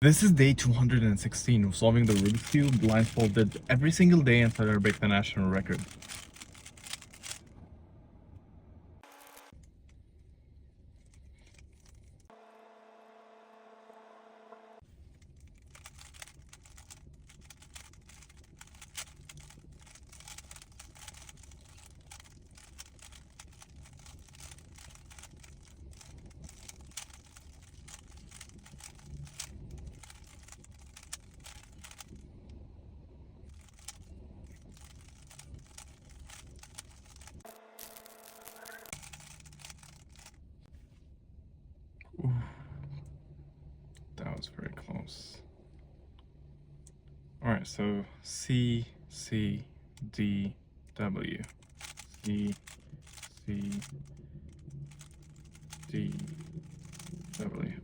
This is day 216 of solving the Rubik's Cube blindfolded every single day until I break the national record. Ooh, that was very close. Alright, so C, C, D, W. C, C, D, W.